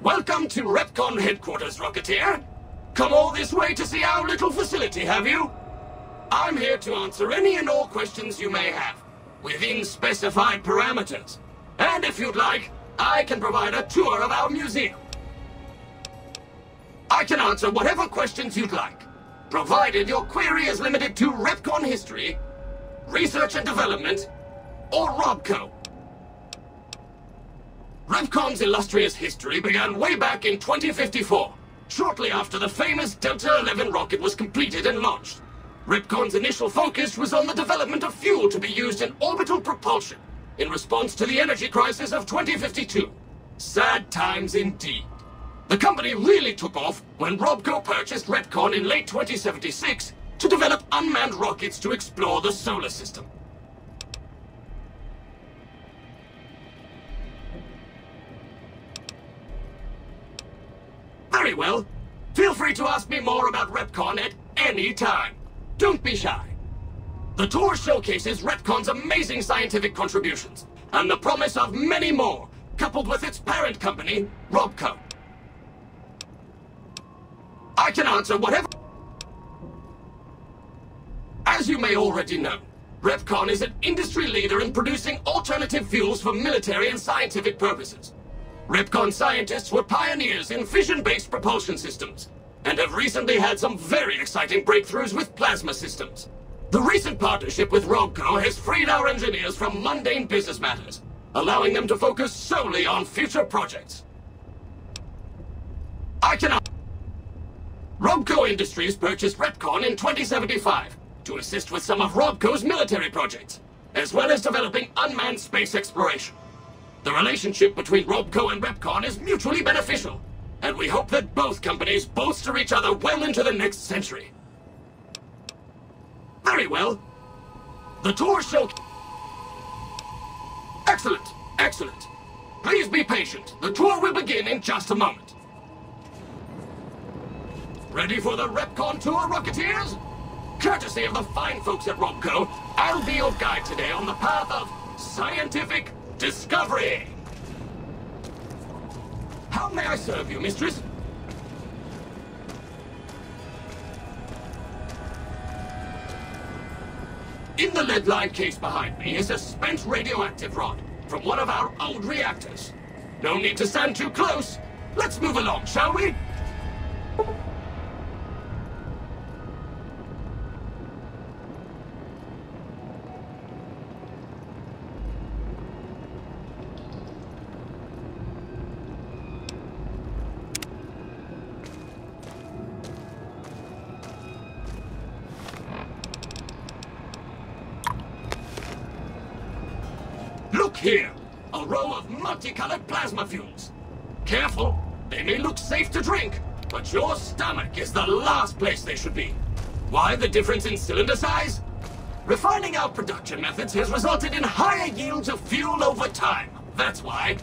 Welcome to Repcon headquarters, Rocketeer. Come all this way to see our little facility, have you? I'm here to answer any and all questions you may have, within specified parameters. And if you'd like, I can provide a tour of our museum. I can answer whatever questions you'd like, provided your query is limited to Repcon history, research and development, or Robco. Repcon's illustrious history began way back in 2054, shortly after the famous Delta-11 rocket was completed and launched. Repcon's initial focus was on the development of fuel to be used in orbital propulsion, in response to the energy crisis of 2052. Sad times indeed. The company really took off when Robco purchased Repcon in late 2076 to develop unmanned rockets to explore the solar system. Very well. Feel free to ask me more about Repcon at any time. Don't be shy. The tour showcases Repcon's amazing scientific contributions, and the promise of many more, coupled with its parent company, Robco. I can answer whatever... As you may already know, Repcon is an industry leader in producing alternative fuels for military and scientific purposes. Repcon scientists were pioneers in fission-based propulsion systems, and have recently had some very exciting breakthroughs with plasma systems. The recent partnership with Robco has freed our engineers from mundane business matters, allowing them to focus solely on future projects. Robco Industries purchased Repcon in 2075 to assist with some of Robco's military projects, as well as developing unmanned space exploration. The relationship between Robco and Repcon is mutually beneficial, and we hope that both companies bolster each other well into the next century. Very well. The tour show... Excellent, excellent. Please be patient. The tour will begin in just a moment. Ready for the Repcon tour, Rocketeers? Courtesy of the fine folks at Robco, I'll be your guide today on the path of scientific discovery. How may I serve you, mistress? In the lead-lined case behind me is a spent radioactive rod from one of our old reactors. No need to stand too close. Let's move along, shall we? Look here! A row of multicolored plasma fuels. Careful, they may look safe to drink, but your stomach is the last place they should be. Why the difference in cylinder size? Refining our production methods has resulted in higher yields of fuel over time. That's why.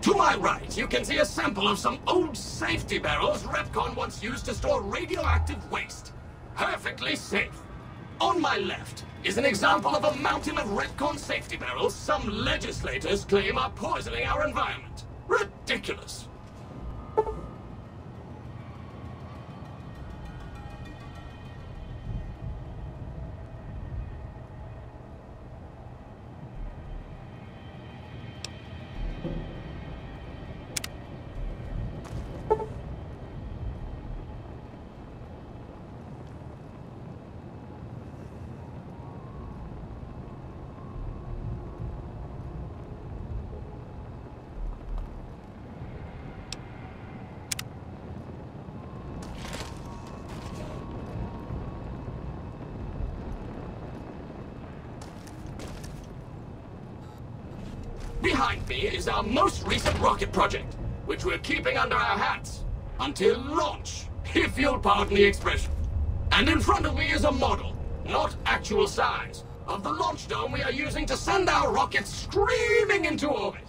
To my right, you can see a sample of some old safety barrels Repcon once used to store radioactive waste. Perfectly safe. On my left is an example of a mountain of Repcon safety barrels some legislators claim are poisoning our environment. Ridiculous. Behind me is our most recent rocket project, which we're keeping under our hats until launch, if you'll pardon the expression. And in front of me is a model, not actual size, of the launch dome we are using to send our rockets screaming into orbit.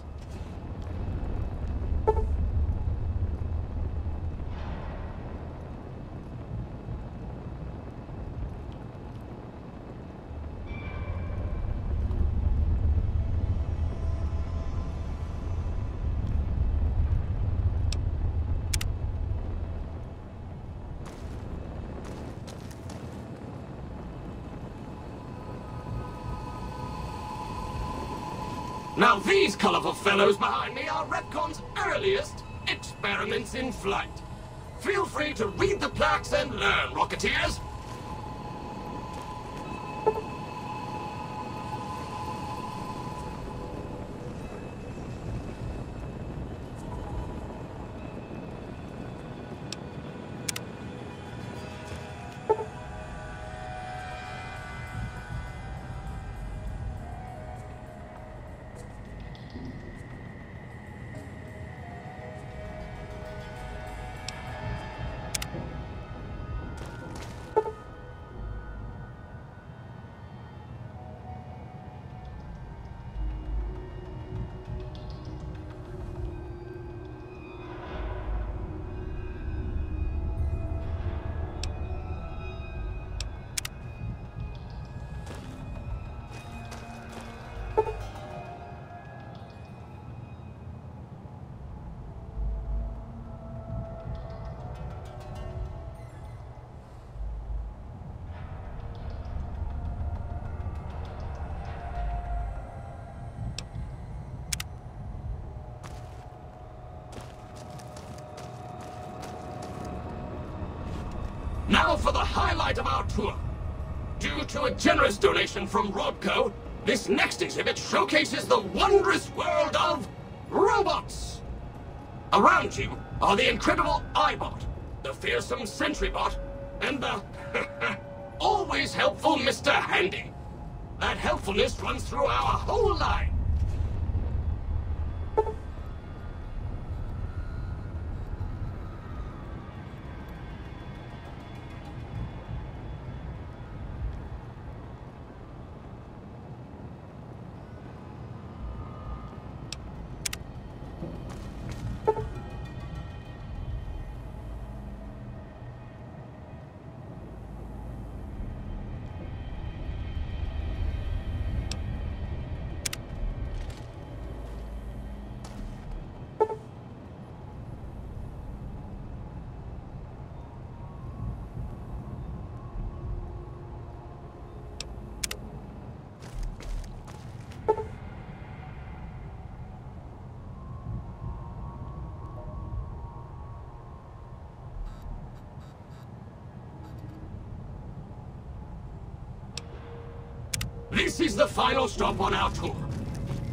Now these colorful fellows behind me are Repcon's earliest experiments in flight. Feel free to read the plaques and learn, Rocketeers. Now for the highlight of our tour. Due to a generous donation from Rodco, this next exhibit showcases the wondrous world of robots. Around you are the incredible iBot, the fearsome SentryBot, and the always helpful Mr. Handy. That helpfulness runs through our whole line. This is the final stop on our tour.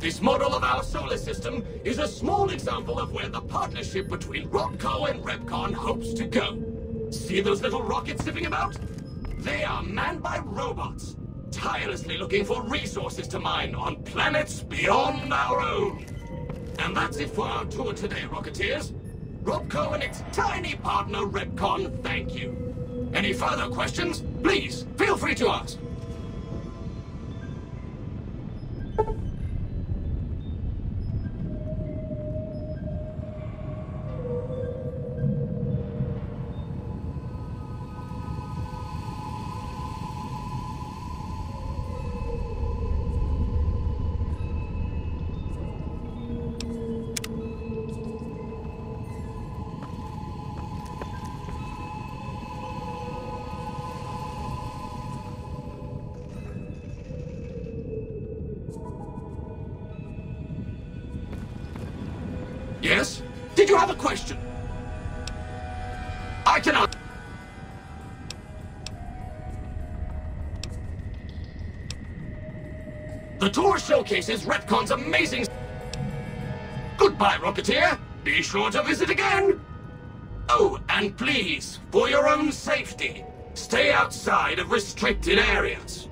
This model of our solar system is a small example of where the partnership between Rodco and Repcon hopes to go. See those little rockets zipping about? They are manned by robots, tirelessly looking for resources to mine on planets beyond our own. And that's it for our tour today, Rocketeers. Rodco and its tiny partner Repcon thank you. Any further questions? Please, feel free to ask. Yes? Did you have a question? I cannot. The tour showcases Repcon's amazing... Goodbye, Rocketeer. Be sure to visit again. Oh, and please, for your own safety, stay outside of restricted areas.